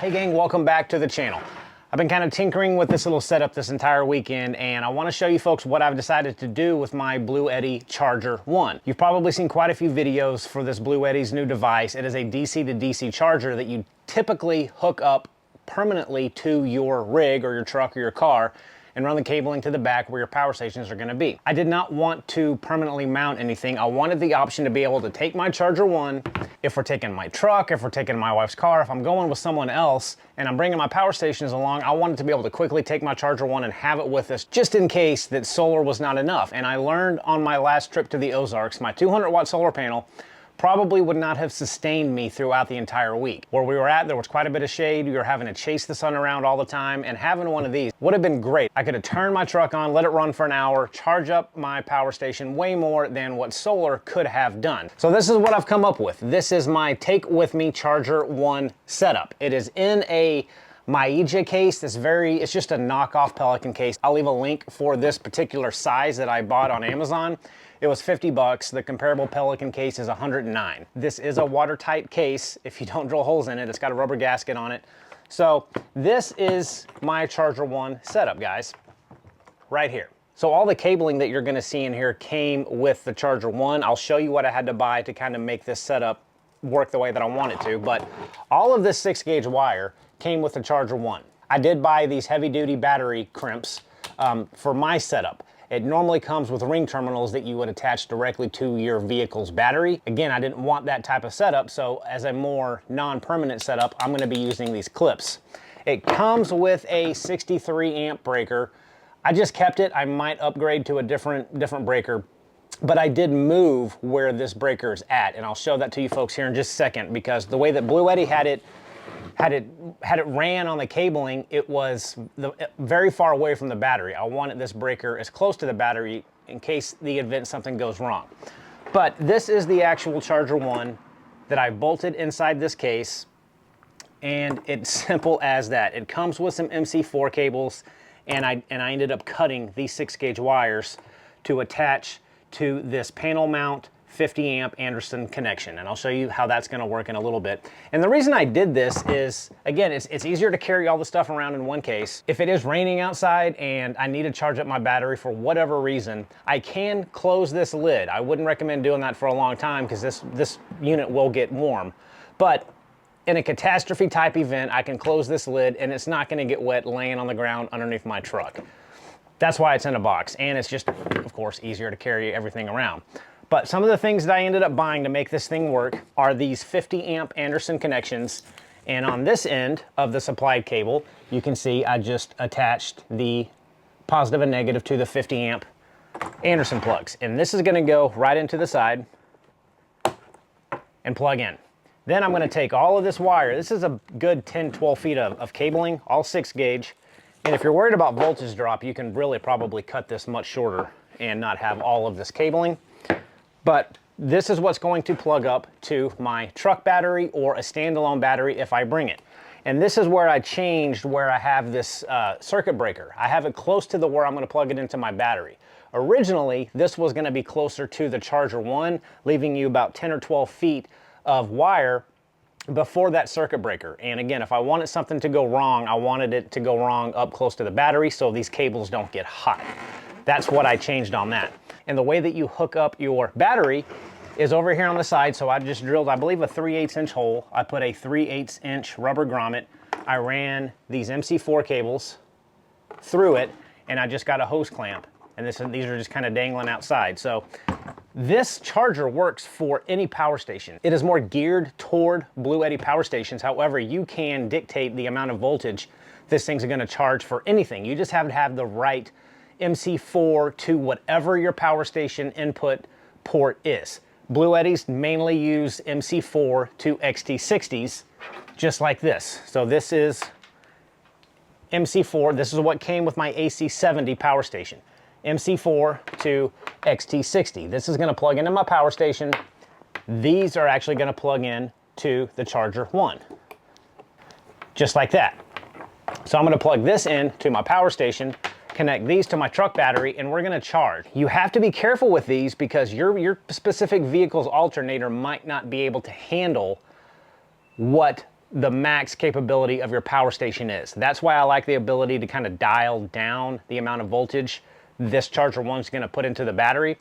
Hey gang, welcome back to the channel. I've been kind of tinkering with this little setup this entire weekend, and I want to show you folks what I've decided to do with my Bluetti Charger 1. You've probably seen quite a few videos for this Bluetti's new device. It is a DC to DC charger that you typically hook up permanently to your rig or your truck or your car and run the cabling to the back where your power stations are going to be. I did not want to permanently mount anything. I wanted the option to be able to take my Charger 1, if we're taking my truck, if we're taking my wife's car, if I'm going with someone else and I'm bringing my power stations along, I wanted to be able to quickly take my Charger 1 and have it with us just in case that solar was not enough. And I learned on my last trip to the Ozarks, my 200 watt solar panel probably would not have sustained me throughout the entire week. Where we were at, there was quite a bit of shade. We were having to chase the sun around all the time, and having one of these would have been great. I could have turned my truck on, let it run for an hour, charge up my power station way more than what solar could have done. So this is what I've come up with. This is my Take With Me Charger 1 setup. It is in a MEIJIA case. It's just a knockoff Pelican case. I'll leave a link for this particular size that I bought on Amazon. It was 50 bucks. The comparable Pelican case is 109. This is a watertight case. If you don't drill holes in it, it's got a rubber gasket on it. So this is my Charger 1 setup, guys, right here. So all the cabling that you're gonna see in here came with the Charger 1. I'll show you what I had to buy to kind of make this setup work the way that I want it to, but all of this 6-gauge wire came with the Charger 1. I did buy these heavy-duty battery crimps for my setup. It normally comes with ring terminals that you would attach directly to your vehicle's battery. Again, I didn't want that type of setup, so as a more non-permanent setup, I'm gonna be using these clips. It comes with a 63 amp breaker. I just kept it. I might upgrade to a different breaker, but I did move where this breaker is at, and I'll show that to you folks here in just a second, because the way that Bluetti had it ran on the cabling, it was very far away from the battery. I wanted this breaker as close to the battery in case the event something goes wrong. But this is the actual Charger 1 that I bolted inside this case, and it's simple as that. It comes with some MC4 cables, and I ended up cutting these 6-gauge wires to attach to this panel mount 50 amp Anderson connection, and I'll show you how that's gonna work in a little bit. And the reason I did this is, again, it's easier to carry all the stuff around in one case. If it is raining outside and I need to charge up my battery for whatever reason, I can close this lid. I wouldn't recommend doing that for a long time because this unit will get warm. But in a catastrophe type event, I can close this lid and it's not gonna get wet laying on the ground underneath my truck. That's why it's in a box, and it's just, of course, easier to carry everything around. But some of the things that I ended up buying to make this thing work are these 50 amp Anderson connections. And on this end of the supplied cable, you can see I just attached the positive and negative to the 50 amp Anderson plugs. And this is gonna go right into the side and plug in. Then I'm gonna take all of this wire. This is a good 10, 12 feet of cabling, all 6-gauge. And if you're worried about voltage drop, you can really probably cut this much shorter and not have all of this cabling. But this is what's going to plug up to my truck battery or a standalone battery if I bring it. And this is where I changed where I have this circuit breaker. I have it close to where I'm gonna plug it into my battery. Originally, this was gonna be closer to the Charger 1, leaving you about 10 or 12 feet of wire before that circuit breaker. And again, if I wanted something to go wrong, I wanted it to go wrong up close to the battery so these cables don't get hot. That's what I changed on that. And the way that you hook up your battery is over here on the side. So I just drilled, I believe, a 3/8 inch hole. I put a 3/8 inch rubber grommet. I ran these MC4 cables through it, and I just got a hose clamp. And these are just kind of dangling outside. So this charger works for any power station. It is more geared toward Bluetti power stations. However, you can dictate the amount of voltage this thing's gonna charge for anything. You just have to have the right MC4 to whatever your power station input port is. Bluetti's mainly use MC4 to XT60s, just like this. So this is MC4. This is what came with my AC70 power station. MC4 to XT60. This is gonna plug into my power station. These are actually gonna plug in to the Charger 1, just like that. So I'm gonna plug this in to my power station, connect these to my truck battery, and we're gonna charge. You have to be careful with these because your specific vehicle's alternator might not be able to handle what the max capability of your power station is. That's why I like the ability to kind of dial down the amount of voltage this charger one's going to put into the battery.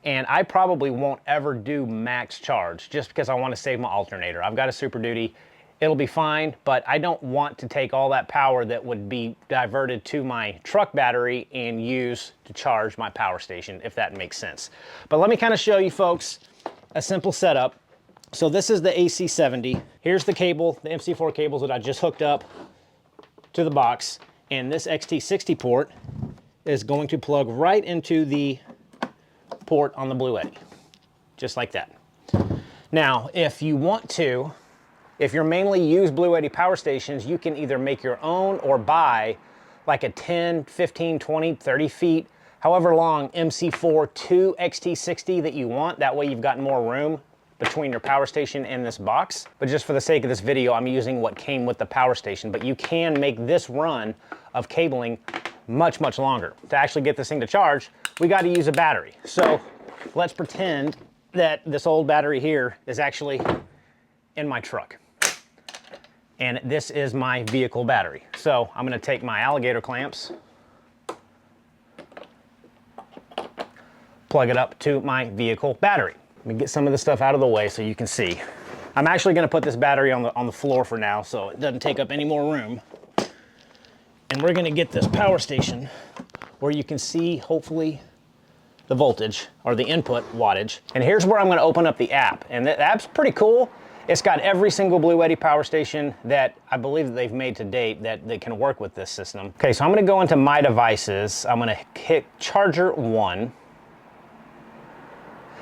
And I probably won't ever do max charge just because I want to save my alternator. I've got a Super Duty. It'll be fine, but I don't want to take all that power that would be diverted to my truck battery and use to charge my power station, if that makes sense. But let me kind of show you folks a simple setup. So this is the AC70. Here's the cable, the MC4 cables that I just hooked up to the box. And this XT60 port is going to plug right into the port on the Bluetti, just like that. Now, if you want to, if you're mainly use Bluetti power stations, you can either make your own or buy like a 10, 15, 20, 30 feet, however long MC4 to XT60 that you want. That way you've got more room between your power station and this box. But just for the sake of this video, I'm using what came with the power station, but you can make this run of cabling much, much longer. To actually get this thing to charge, we got to use a battery. So let's pretend that this old battery here is actually in my truck. And this is my vehicle battery. So I'm gonna take my Alligator clamps, plug it up to my vehicle battery. Let me get some of the stuff out of the way so you can see. I'm actually gonna put this battery on the floor for now so it doesn't take up any more room. And we're gonna get this power station where you can see, hopefully, the voltage or the input wattage. And here's where I'm gonna open up the app. And the app's pretty cool. It's got every single Bluetti power station that I believe that they've made to date that can work with this system. Okay, so I'm gonna go into My Devices. I'm gonna hit Charger 1.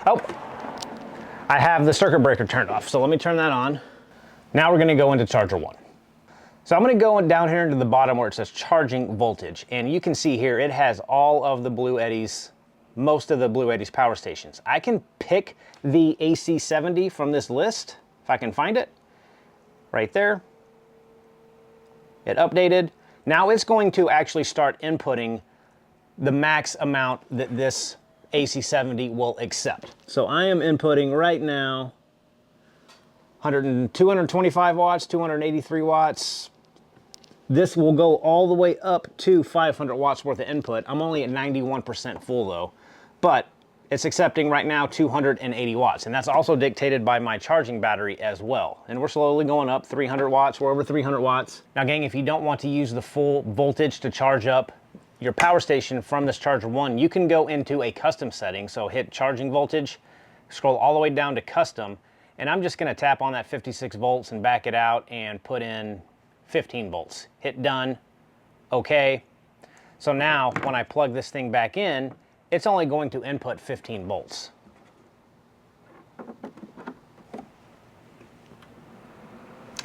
Oh, I have the circuit breaker turned off, so let me turn that on. Now we're gonna go into Charger 1. So I'm gonna go down here into the bottom where it says charging voltage, and you can see here it has all of the Bluetti's, most of the Bluetti's power stations. I can pick the AC70 from this list, if I can find it, right there. It updated. Now it's going to actually start inputting the max amount that this AC70 will accept. So I am inputting right now 225 watts, 283 watts. This will go all the way up to 500 watts worth of input. I'm only at 91% full though, but it's accepting right now 280 watts, and that's also dictated by my charging battery as well. And we're slowly going up 300 watts, we're over 300 watts. Now gang, if you don't want to use the full voltage to charge up your power station from this Charger 1, you can go into a custom setting. So hit charging voltage, scroll all the way down to custom, and I'm just gonna tap on that 56 volts and back it out and put in 15 volts. Hit done, okay. So now when I plug this thing back in, it's only going to input 15 volts.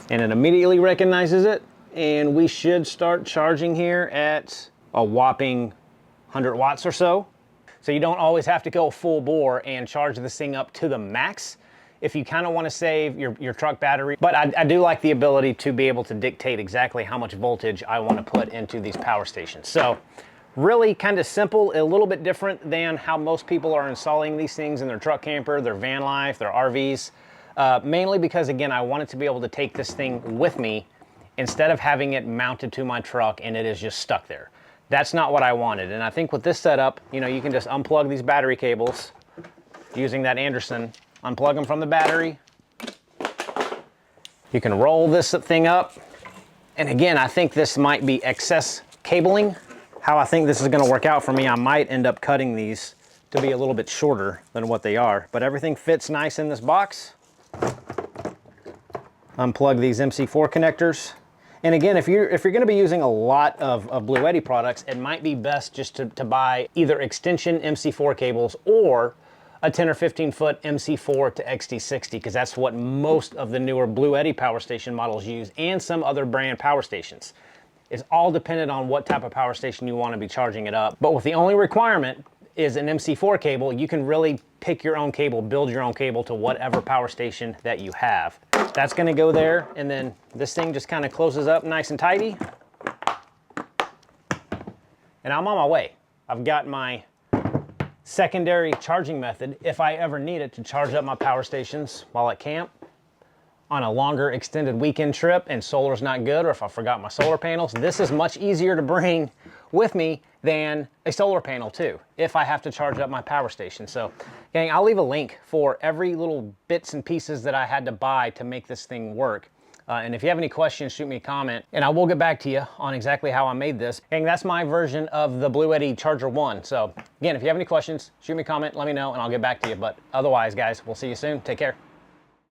And it immediately recognizes it, and we should start charging here at a whopping 100 watts or so. So you don't always have to go full bore and charge this thing up to the max if you kind of want to save your truck battery. But I do like the ability to be able to dictate exactly how much voltage I want to put into these power stations. So really kind of simple, a little bit different than how most people are installing these things in their truck camper, their van life, their RVs. Mainly because, again, I wanted to be able to take this thing with me instead of having it mounted to my truck and it is just stuck there. That's not what I wanted. And I think with this setup, you know, you can just unplug these battery cables using that Anderson, unplug them from the battery. You can roll this thing up. And again, I think this might be excess cabling. How I think this is gonna work out for me, I might end up cutting these to be a little bit shorter than what they are, but everything fits nice in this box. Unplug these MC4 connectors. And again, if you're gonna be using a lot of Bluetti products, it might be best just to buy either extension MC4 cables or a 10 or 15 foot MC4 to XT60, because that's what most of the newer Bluetti power station models use, and some other brand power stations. It's all dependent on what type of power station you want to be charging it up. But with the only requirement is an MC4 cable, you can really pick your own cable, build your own cable to whatever power station that you have. That's gonna go there, and then this thing just kind of closes up nice and tidy. And I'm on my way. I've got my secondary charging method if I ever need it to charge up my power stations while at camp. on a longer extended weekend trip and solar's not good, or if I forgot my solar panels, this is much easier to bring with me than a solar panel too, if I have to charge up my power station. So gang, I'll leave a link for every little bits and pieces that I had to buy to make this thing work. And if you have any questions, shoot me a comment and I will get back to you on exactly how I made this. And that's my version of the Bluetti Charger 1. So again, if you have any questions, shoot me a comment, let me know, and I'll get back to you. But otherwise, guys, we'll see you soon. Take care.